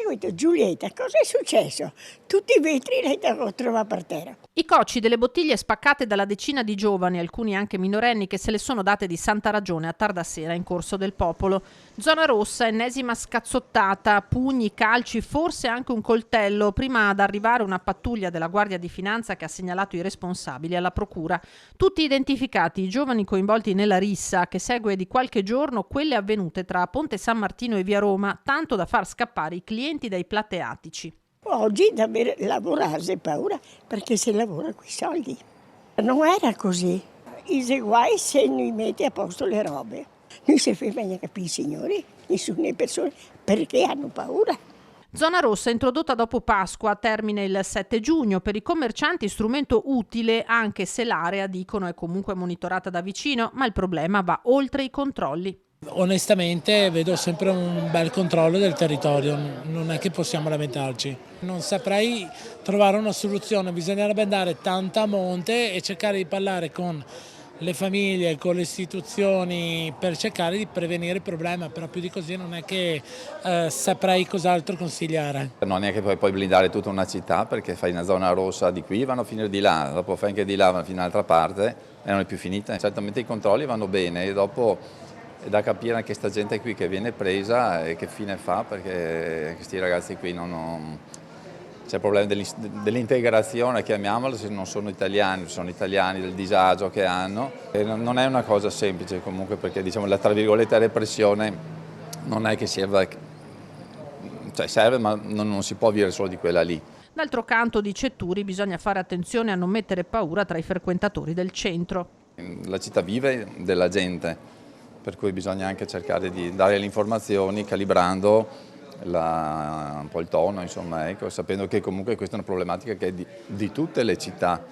ho detto, Giulietta, cosa è successo? Tutti i vetri li ho trovati per terra. I cocci delle bottiglie spaccate dalla decina di giovani, alcuni anche minorenni, che se le sono date di santa ragione a tarda sera in Corso del Popolo. Zona rossa, ennesima scazzottata, pugni, calci, forse anche un coltello, prima ad arrivare una pattuglia della Guardia di Finanza che ha segnalato i responsabili alla procura. Tutti identificati, i giovani coinvolti nella rissa che segue di qualche giorno quelle avvenute tra Ponte San Martino e Via Roma, tanto da far scappare i clienti dai plateatici. Oggi davvero lavorare è paura perché si lavora con i soldi. Non era così. I guai se noi metti a posto le robe. Non si fa bene capire, signori, nessuna persone, perché hanno paura. Zona rossa introdotta dopo Pasqua, termine il 7 giugno. Per i commercianti strumento utile anche se l'area, dicono, è comunque monitorata da vicino, ma il problema va oltre i controlli. Onestamente vedo sempre un bel controllo del territorio, non è che possiamo lamentarci. Non saprei trovare una soluzione, bisognerebbe andare tanto a monte e cercare di parlare con le famiglie, con le istituzioni per cercare di prevenire il problema, però più di così non è che saprei cos'altro consigliare. Non è che puoi blindare tutta una città perché fai una zona rossa di qui, vanno a finire di là, dopo fai anche di là, vanno a finire dall'altra parte e non è più finita. Certamente i controlli vanno bene e dopo è da capire anche questa gente qui che viene presa e che fine fa, perché questi ragazzi qui c'è il problema dell'integrazione, chiamiamolo, se non sono italiani del disagio che hanno. E non è una cosa semplice comunque perché diciamo la tra virgolette repressione non è che serve, cioè serve ma non si può vivere solo di quella lì. D'altro canto, dice Turi, bisogna fare attenzione a non mettere paura tra i frequentatori del centro. La città vive della gente, per cui bisogna anche cercare di dare le informazioni calibrando un po' il tono, insomma, ecco, sapendo che comunque questa è una problematica che è di tutte le città.